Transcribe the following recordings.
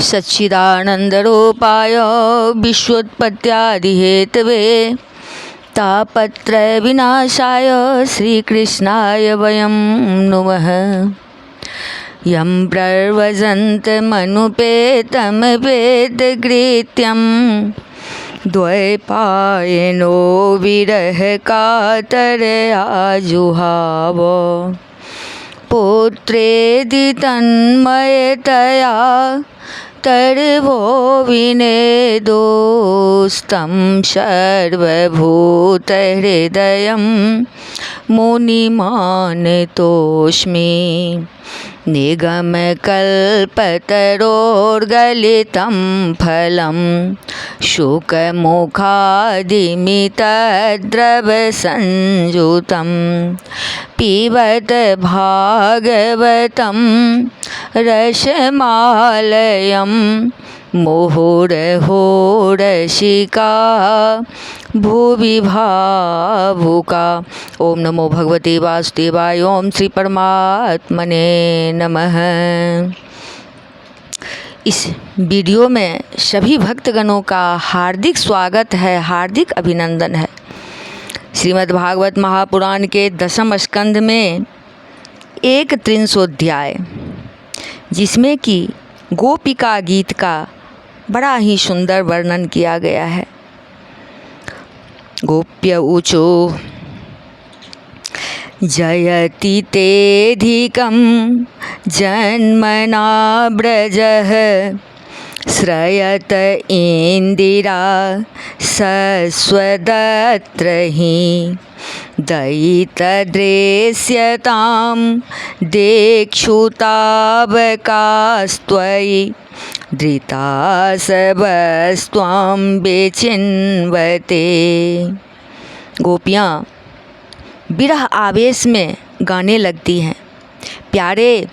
सच्चिदानन्दरूपाय विश्वोत्पत्त्यादिहेतवे तापत्रयविनाशाय श्रीकृष्णाय वयं नुमः। यं प्रव्रजन्तमनुपेतमपेतकृत्यं द्वैपायनो विरहकातरया जुहाव पुत्रेदि तन्मयतया तर्वो विनेदोस्तं सर्वभूतहृदयं मुनिमानतोऽस्मि। निगमकल्पतरोर्गलितं फलं शुकमुखादिमितद्रवसंयुतं पिबत भागवतं रसमालयं मुहुरहो रसिका भुवि भावुका। ओम नमो भगवते वासुदेवाय। ओम श्री परमात्मने नमः। इस वीडियो में सभी भक्तगणों का हार्दिक स्वागत है, हार्दिक अभिनंदन है। श्रीमद् भागवत महापुराण के 10वें स्कंद में एक 300 जिसमें कि गोपिका गीत का बड़ा ही सुंदर वर्णन किया गया है। गोप्य ऊचो जयति तेऽधिकं जन्मना ब्रजः श्रयत इंदिरा सस्वदत्र हि दयितद्रेष्यतां देक्षुतावकास्त्वयि धृतासवस्त्वां बेचिन्वते। गोपियाँ विरह आवेश में गाने लगती हैं। प्यारे,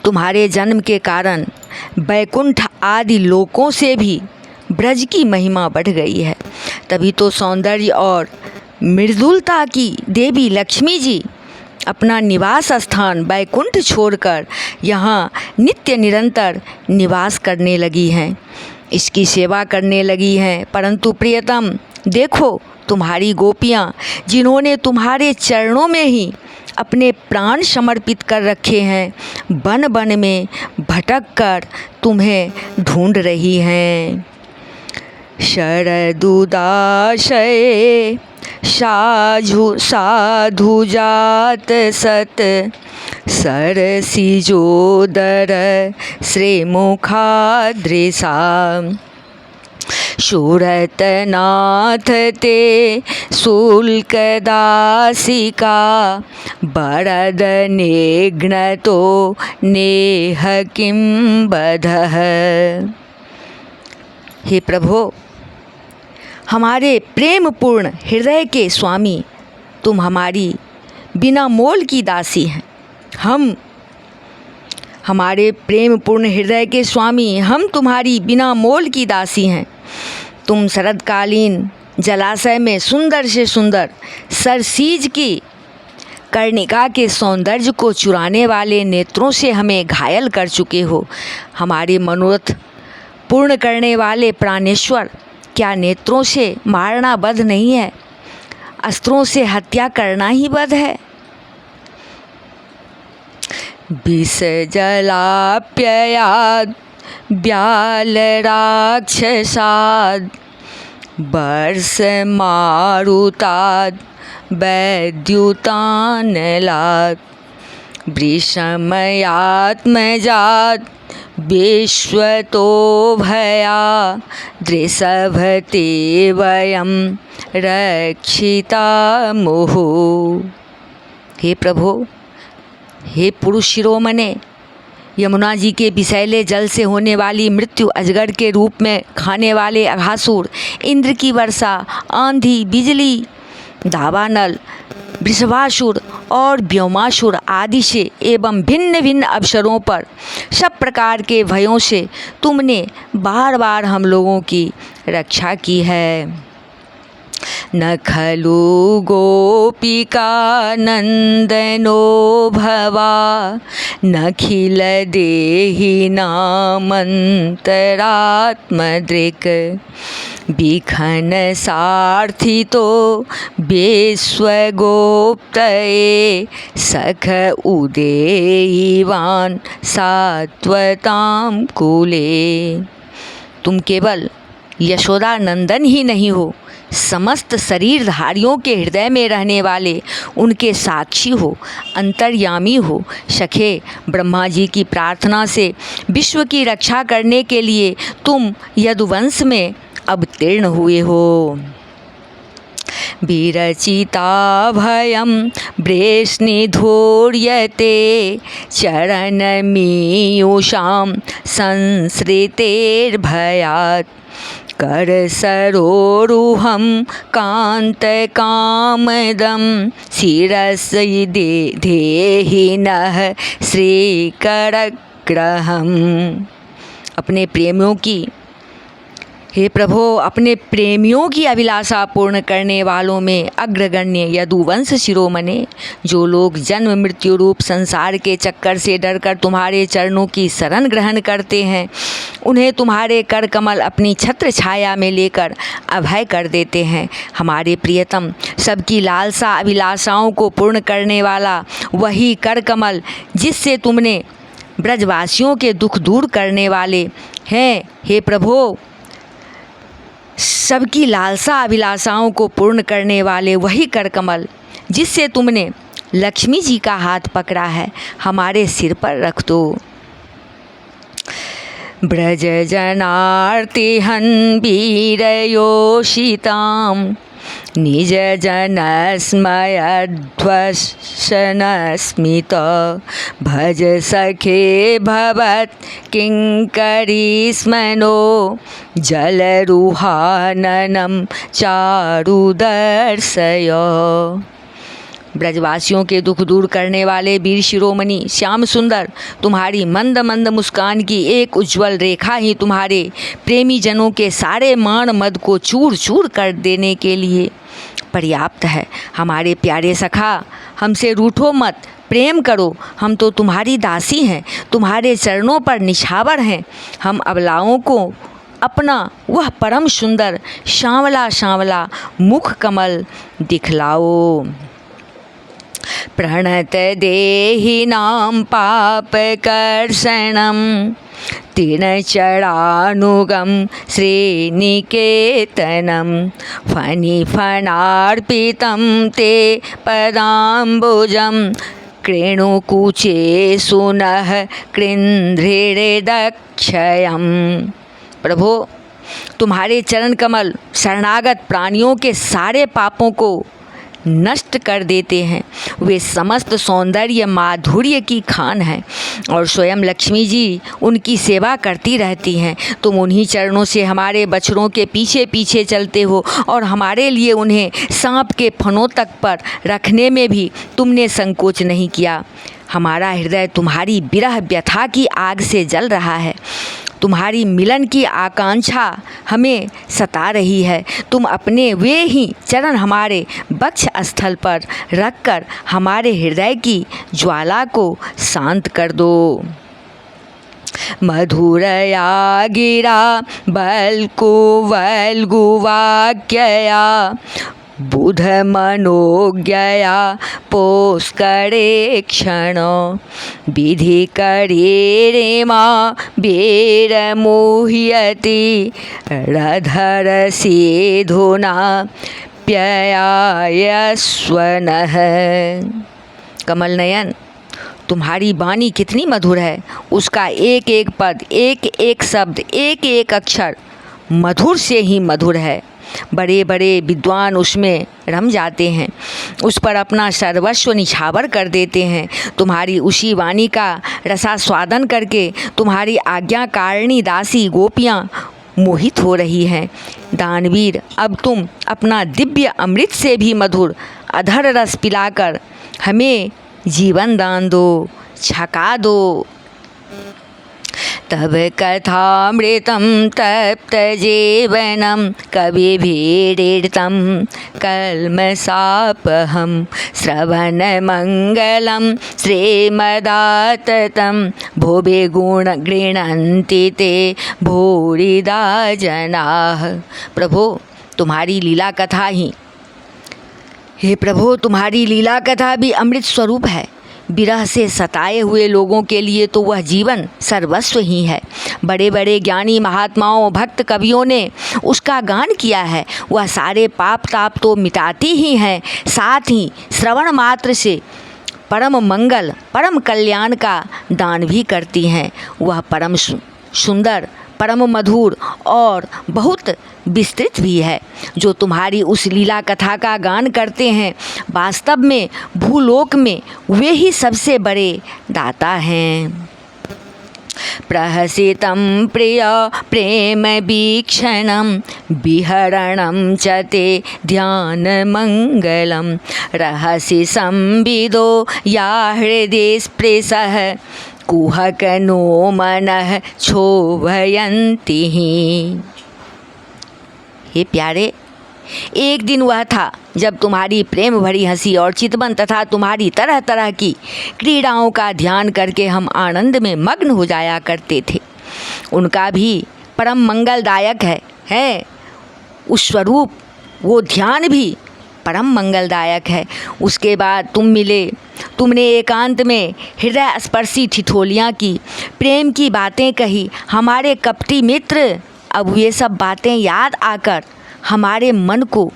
तुम्हारे जन्म के कारण बैकुंठ आदि लोकों से भी ब्रज की महिमा बढ़ गई है। तभी तो सौंदर्य और मृदुलता की देवी लक्ष्मी जी अपना निवास स्थान बैकुंठ छोड़कर यहाँ नित्य निरंतर निवास करने लगी हैं, इसकी सेवा करने लगी हैं। परंतु प्रियतम, देखो तुम्हारी गोपियाँ जिन्होंने तुम्हारे चरणों में ही अपने प्राण समर्पित कर रखे हैं, वन वन में भटक कर तुम्हें ढूंढ रही हैं। शरदुदाशये साधु जात सत सरसिजोदर श्रीमुखादृशा शूरतनाथ ते शुल्कदासिका बरद निघ्नतो नेह किं बधः। हे प्रभो, हमारे प्रेम पूर्ण हृदय के स्वामी, तुम हमारी बिना मोल की दासी हैं। हमारे प्रेम पूर्ण हृदय के स्वामी, हम तुम्हारी बिना मोल की दासी हैं। तुम शरदकालीन जलाशय में सुंदर से सुंदर सरसीज की कर्णिका के सौंदर्य को चुराने वाले नेत्रों से हमें घायल कर चुके हो। हमारे मनोरथ पूर्ण करने वाले प्राणेश्वर, क्या नेत्रों से मारना वध नहीं है? अस्त्रों से हत्या करना ही वध है। विष जलाप्ययाद व्याल राक्षसाद वर्ष मारुताद वैद्युतानलाद वृषमयात्मजात विश्वतो भया दृषभते वयं रक्षिता मुहु। हे प्रभो, हे पुरुष शिरोमणे, यमुना जी के विषैले जल से होने वाली मृत्यु अजगर के रूप में खाने वाले अघासुर, इंद्र की वर्षा, आंधी, बिजली, दावानल, वृषभासुर और व्योमासुर आदि से एवं भिन्न भिन्न अवसरों पर सब प्रकार के भयों से तुमने बार बार हम लोगों की रक्षा की है। न खलु गोपिका नंदनो भवा नखिल देहिनामन्तरात्मदृक् बिखन सार्थितो विश्वगोप्तये सख उदेयिवान् सात्वतां कुले। तुम केवल यशोदा नंदन ही नहीं हो, समस्त शरीरधारियों के हृदय में रहने वाले उनके साक्षी हो, अंतर्यामी हो। सखे, ब्रह्मा जी की प्रार्थना से विश्व की रक्षा करने के लिए तुम यदुवंश में अवतीर्ण हुए हो। विरचिता भयं वृष्णिधूर्यते चरणमीयुषां संसृतेर्भयात् करसरोरुहं कान्तकामदं शिरसि देहिनः श्रीकरग्रहम्। अपने प्रेमियों की, हे प्रभो, अपने प्रेमियों की अभिलाषा पूर्ण करने वालों में अग्रगण्य यदुवंश शिरोमणि, जो लोग जन्म मृत्यु रूप संसार के चक्कर से डरकर तुम्हारे चरणों की शरण ग्रहण करते हैं, उन्हें तुम्हारे कर कमल अपनी छत्र छाया में लेकर अभय कर देते हैं। हमारे प्रियतम, सबकी लालसा अभिलाषाओं को पूर्ण करने वाला वही कर कमल जिससे तुमने ब्रजवासियों के दुख दूर करने वाले हैं। हे प्रभो, सबकी लालसा अभिलाषाओं को पूर्ण करने वाले वही कर कमल जिससे तुमने लक्ष्मी जी का हाथ पकड़ा है, हमारे सिर पर रख दो। ब्रज जनार्तिहन वीरयोषितां निज जनस्मयध्वसनस्मित भज सखे भवत् किंकरी स्मनो जलरुहाननं चारुदर्शय। ब्रजवासियों के दुख दूर करने वाले वीर शिरोमणि श्याम सुंदर, तुम्हारी मंद मंद मुस्कान की एक उज्ज्वल रेखा ही तुम्हारे प्रेमी जनों के सारे मान मद को चूर चूर कर देने के लिए पर्याप्त है। हमारे प्यारे सखा, हमसे रूठो मत, प्रेम करो। हम तो तुम्हारी दासी हैं, तुम्हारे चरणों पर निछावर हैं। हम अबलाओं को अपना वह परम सुंदर सांवला सांवला मुख कमल दिखलाओ। प्रणत देहिनां पापकर्षणं तिनचरानुगं श्रीनिकेतनं फणिफणार्पितं ते पदाम्बुजं कृणुकुचे सुनः कृन्ध्रिदक्षयम्। प्रभो, तुम्हारे चरण कमल शरणागत प्राणियों के सारे पापों को नष्ट कर देते हैं। वे समस्त सौंदर्य माधुर्य की खान हैं और स्वयं लक्ष्मी जी उनकी सेवा करती रहती हैं। तुम उन्हीं चरणों से हमारे बछड़ों के पीछे पीछे चलते हो और हमारे लिए उन्हें सांप के फनों तक पर रखने में भी तुमने संकोच नहीं किया। हमारा हृदय तुम्हारी विरह व्यथा की आग से जल रहा है। तुम्हारी मिलन की आकांक्षा हमें सता रही है। तुम अपने वे ही चरण हमारे वक्ष स्थल पर रखकर हमारे हृदय की ज्वाला को शांत कर दो। मधुरया गिरा बल्कुवल्गुवाक्यया बुध मनोज्ञया पोष्करे क्षण विधि करे मां वीरमुह्यति रधर सीधुना प्ययायस्वनः। कमल नयन, तुम्हारी वाणी कितनी मधुर है। उसका एक एक पद, एक एक शब्द, एक एक अक्षर मधुर से ही मधुर है। बड़े बड़े विद्वान उसमें रम जाते हैं, उस पर अपना सर्वस्व निछावर कर देते हैं। तुम्हारी उसी वाणी का रसास्वादन करके तुम्हारी आज्ञाकारिणी दासी गोपियाँ मोहित हो रही हैं। दानवीर, अब तुम अपना दिव्य अमृत से भी मधुर अधर रस पिलाकर हमें जीवन दान दो, छका दो। तब कथामृतं तप्तजीवनं कविभिरीडितं कल्मषापहं श्रवणमङ्गलं श्रीमदाततं भुवि गृह्णन्ति ते भूरिदा जनाः। प्रभो तुम्हारी लीला कथा ही, हे प्रभु तुम्हारी लीला कथा भी अमृत स्वरूप है। विरह से सताए हुए लोगों के लिए तो वह जीवन सर्वस्व ही है। बड़े बड़े ज्ञानी महात्माओं भक्त कवियों ने उसका गान किया है। वह सारे पाप ताप तो मिटाती ही हैं, साथ ही श्रवण मात्र से परम मंगल परम कल्याण का दान भी करती हैं। वह परम सुंदर परम मधुर और बहुत विस्तृत भी है। जो तुम्हारी उस लीला कथा का गान करते हैं, वास्तव में भूलोक में वे ही सबसे बड़े दाता हैं। प्रहसितं प्रिय प्रेम वीक्षणं विहरणं च ते ध्यानमङ्गलं रहसि संविदो या हृदि स्पृशः कुहकनो मनः क्षोभयन्ति। हे प्यारे, एक दिन वह था जब तुम्हारी प्रेम भरी हंसी और चितवन तथा तुम्हारी तरह तरह की क्रीड़ाओं का ध्यान करके हम आनंद में मग्न हो जाया करते थे। उनका भी परम मंगलदायक है उस स्वरूप, वो ध्यान भी परम मंगलदायक है। उसके बाद तुम मिले, तुमने एकांत में हृदय स्पर्शी ठिठोलियाँ की, प्रेम की बातें कही। हमारे कपटी मित्र अब ये सब बातें याद आकर हमारे मन को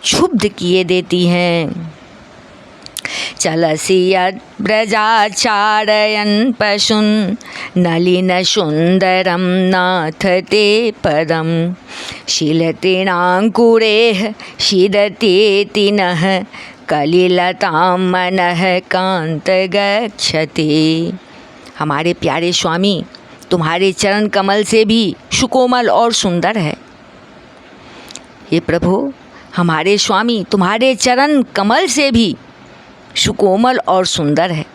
क्षुब्ध किए देती हैं। चलसि यद्व्रजाचारयन् पशून् नलिन सुंदरं नाथ ते पदं शीलतीनाङ्कुरेः शीदतीति नः कलिलतां मनः कांत गच्छति। हमारे प्यारे स्वामी तुम्हारे चरण कमल से भी सुकोमल और सुंदर है। हे प्रभु हमारे स्वामी तुम्हारे चरण कमल से भी सुकोमल और सुंदर है।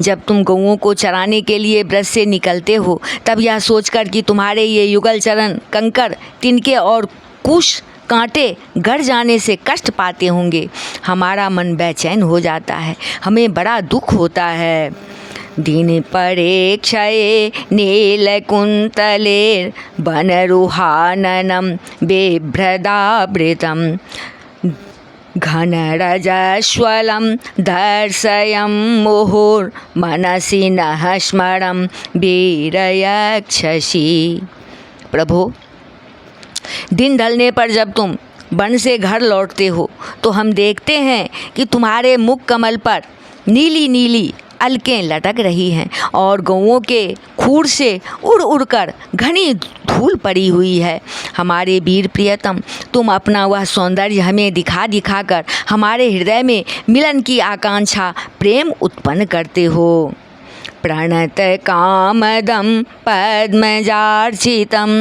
जब तुम गौओं को चराने के लिए ब्रज से निकलते हो, तब यह सोचकर कि तुम्हारे ये युगल चरण कंकर तिनके और कुश कांटे गड़ जाने से कष्ट पाते होंगे, हमारा मन बेचैन हो जाता है, हमें बड़ा दुख होता है। दिन परेक्षये नीलकुन्तलेर वनरुहाननं बिभ्रदावृतं घनरजस्वलं दर्शयं मुहुर्मनसि नः स्मरं वीरयक्षसि। प्रभु दिन ढलने पर जब तुम वन से घर लौटते हो तो हम देखते हैं कि तुम्हारे मुख कमल पर नीली नीली अलकें लटक रही हैं और गौओं के खूर से उड़ उड़कर घनी धूल पड़ी हुई है। हमारे वीर प्रियतम, तुम अपना वह सौंदर्य हमें दिखा दिखा कर हमारे हृदय में मिलन की आकांक्षा प्रेम उत्पन्न करते हो। प्रणत कामदं पद्मजार्चितं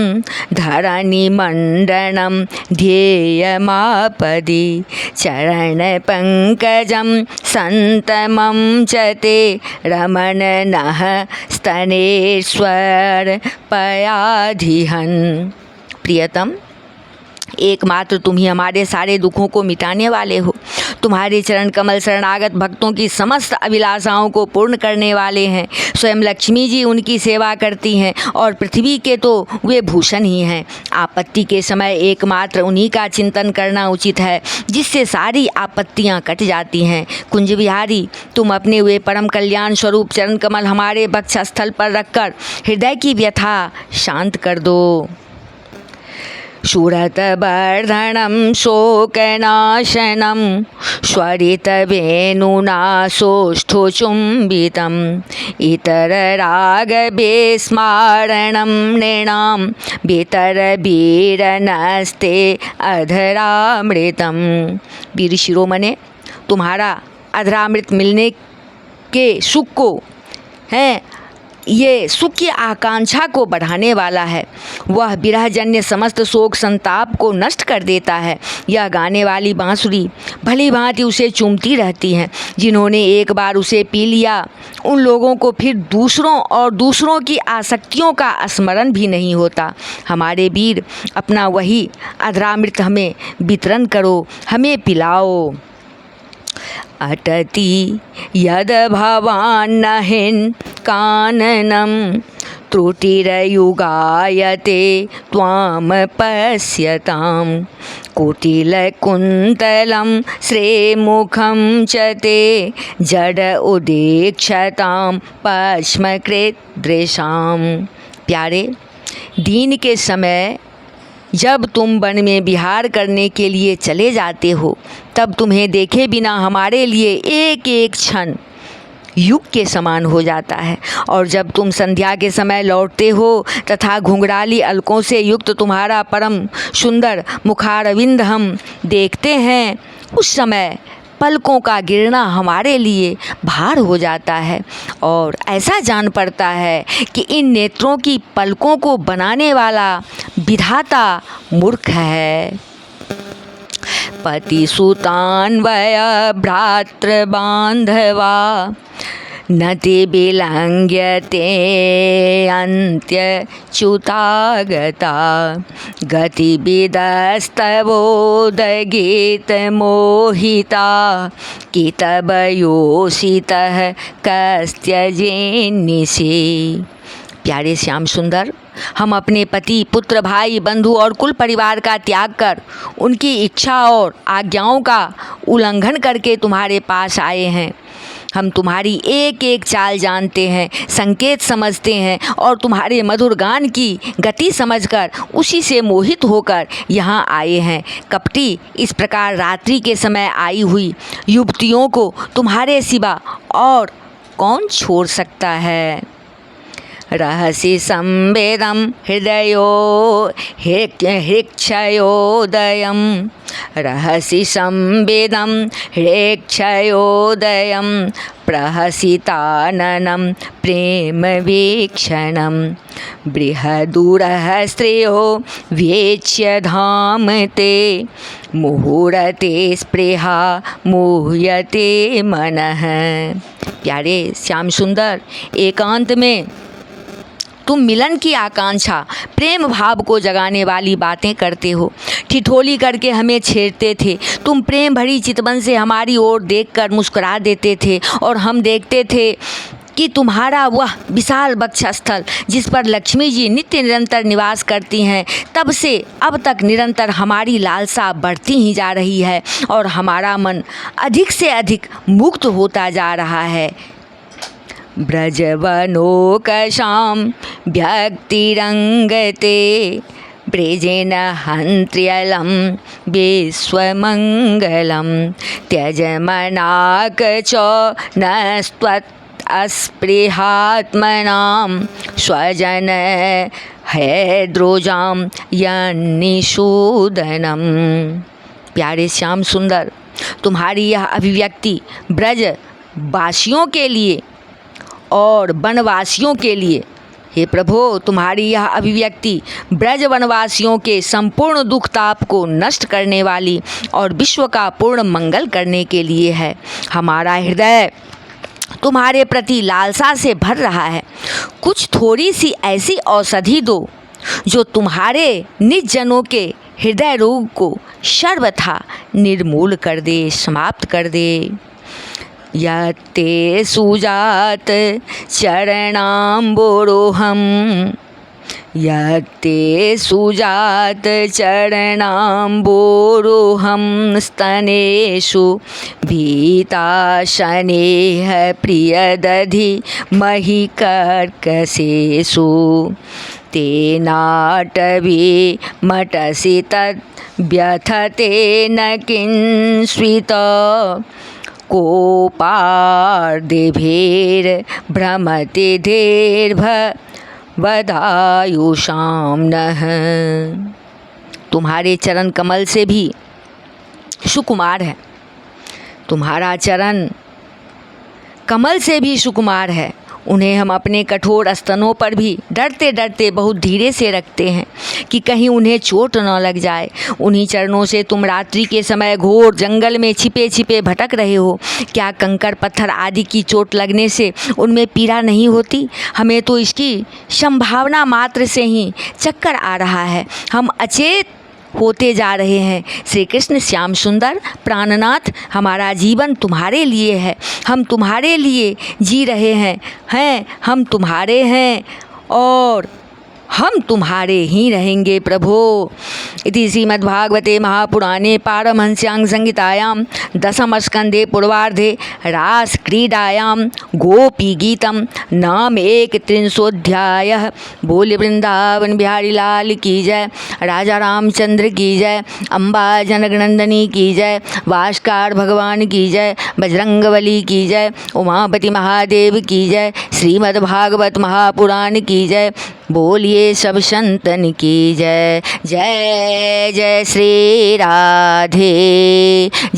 धरणिमण्डनं ध्येयमापदि चरणपङ्कजं सन्तमं च ते रमण नः स्तनेश्वर पयाधिहन्। प्रियतम, एकमात्र तुम ही हमारे सारे दुखों को मिटाने वाले हो। तुम्हारे चरण कमल शरणागत भक्तों की समस्त अभिलाषाओं को पूर्ण करने वाले हैं। स्वयं लक्ष्मी जी उनकी सेवा करती हैं और पृथ्वी के तो वे भूषण ही हैं। आपत्ति के समय एकमात्र उन्हीं का चिंतन करना उचित है, जिससे सारी आपत्तियां कट जाती हैं। कुंज विहारी, तुम अपने वे परम कल्याण स्वरूप चरण कमल हमारे वक्षस्थल पर रखकर हृदय की व्यथा शांत कर दो। शूरतवर्धनं शोकनाशनं स्वरितवेणुना सोष्ठुचुम्बितम् इतररागविस्मारणं नृणां वितरवीरनस्ते अधरामृतं। वीर शिरोमणे, तुम्हारा अधरामृत मिलने के सुख को हैं ये सुख की आकांक्षा को बढ़ाने वाला है। वह विरहजन्य समस्त शोक संताप को नष्ट कर देता है। यह गाने वाली बांसुरी भली भांति उसे चूमती रहती है। जिन्होंने एक बार उसे पी लिया उन लोगों को फिर दूसरों की आसक्तियों का स्मरण भी नहीं होता। हमारे वीर, अपना वही अधरामृत हमें वितरण करो, हमें पिलाओ। अटति यद भवान्नहिन् काननं त्रुटिरयुगायते त्वां पश्यतां कुटिलकुन्तलं श्रीमुखं च ते जड उदीक्षतां पश्मकृदृशां। प्यारे, दिन के समय जब तुम वन में विहार करने के लिए चले जाते हो तब तुम्हें देखे बिना हमारे लिए एक एक क्षण युग के समान हो जाता है। और जब तुम संध्या के समय लौटते हो तथा घुंघराली अलकों से युक्त तुम्हारा परम सुंदर मुखारविंद हम देखते हैं, उस समय पलकों का गिरना हमारे लिए भार हो जाता है और ऐसा जान पड़ता है कि इन नेत्रों की पलकों को बनाने वाला विधाता मूर्ख है। पतिसुतान्वय भ्रातृबान्धवा नति विलङ्घ्यते अन्त्यच्युतागता गतिविदस्तवोदगीतमोहिता कितवयोषितः कस्त्यजेन्निशि। प्यारे श्याम सुंदर, हम अपने पति, पुत्र, भाई, बंधु और कुल परिवार का त्याग कर उनकी इच्छा और आज्ञाओं का उल्लंघन करके तुम्हारे पास आए हैं। हम तुम्हारी एक एक चाल जानते हैं, संकेत समझते हैं और तुम्हारे मधुर गान की गति समझकर उसी से मोहित होकर यहाँ आए हैं। कपटी, इस प्रकार रात्रि के समय आई हुई युवतियों को तुम्हारे सिवा और कौन छोड़ सकता है। रहसि संवेदं हृदयो हृक्षयोदयं रहसि संवेदं हृक्षयोदयं प्रहसिताननं प्रेमवीक्षणं बृहदूरः स्त्रियो वेच्य धाम ते मुहूर्ते स्पृहा मुह्यते मनः। प्यारे श्याम सुंदर, एकांत में तुम मिलन की आकांक्षा, प्रेम भाव को जगाने वाली बातें करते हो। ठिठोली करके हमें छेड़ते थे। तुम प्रेम भरी चितवन से हमारी ओर देखकर मुस्कुरा देते थे और हम देखते थे कि तुम्हारा वह विशाल वक्षस्थल जिस पर लक्ष्मी जी नित्य निरंतर निवास करती हैं, तब से अब तक निरंतर हमारी लालसा बढ़ती ही जा रही है और हमारा मन अधिक से अधिक मुक्त होता जा रहा है। ब्रजवनोकशां व्यक्तिरंगते ब्रजेन हन्त्र्यलं विश्वमङ्गलं त्यजमनाक च नस्त्वत्स्पृहात्मनां स्वजन हैद्रोजां यन्निषूदनम्। प्यारे श्याम सुंदर, तुम्हारी यह अभिव्यक्ति ब्रज वासियों के लिए और वनवासियों के लिए, हे प्रभु, तुम्हारी यह अभिव्यक्ति ब्रज वनवासियों के संपूर्ण दुख ताप को नष्ट करने वाली और विश्व का पूर्ण मंगल करने के लिए है। हमारा हृदय तुम्हारे प्रति लालसा से भर रहा है। कुछ थोड़ी सी ऐसी औषधि दो जो तुम्हारे निज जनों के हृदय रोग को सर्वथा निर्मूल कर दे, समाप्त कर दे। यत्ते सुजात चरणाम्बोरोहं यत्ते सुजात चरणाम्बोरोहं स्तनेषु भीताशनेह प्रियदधि महि कर्कशेषु तेनाटवी मटसि तद्व्यथते न किंस्वित कोपार्दिभिर्भ्रमति धीर्भवदायुषां नः। तुम्हारे चरण कमल से भी सुकुमार है, तुम्हारा चरण कमल से भी सुकुमार है। उन्हें हम अपने कठोर स्तनों पर भी डरते डरते बहुत धीरे से रखते हैं कि कहीं उन्हें चोट न लग जाए। उन्हीं चरणों से तुम रात्रि के समय घोर जंगल में छिपे छिपे भटक रहे हो। क्या कंकड़ पत्थर आदि की चोट लगने से उनमें पीड़ा नहीं होती? हमें तो इसकी संभावना मात्र से ही चक्कर आ रहा है। हम अचेत होते जा रहे हैं। श्री कृष्ण श्याम सुंदर प्राणनाथ, हमारा जीवन तुम्हारे लिए है। हम तुम्हारे लिए जी रहे हैं हम तुम्हारे हैं और हम तुम्हारे ही रहेंगे प्रभो। इति श्रीमद्भागवते महापुराणे पारमहंस्यां संहितायां दशमस्कन्धे पूर्वार्धे रासक्रीडायां गोपीगीतं नाम 31 बोले वृंदावन बिहारी लाल की जय, राजा रामचंद्र की जय, अम्बा जनकनंदनी की जय, भास्कर भगवान की जय, बजरंगबली की जय, उमापति महादेव की जय, श्रीमद्भागवत महापुराण की जय। बोलिए सब संतन की जय। जय जय श्री राधे।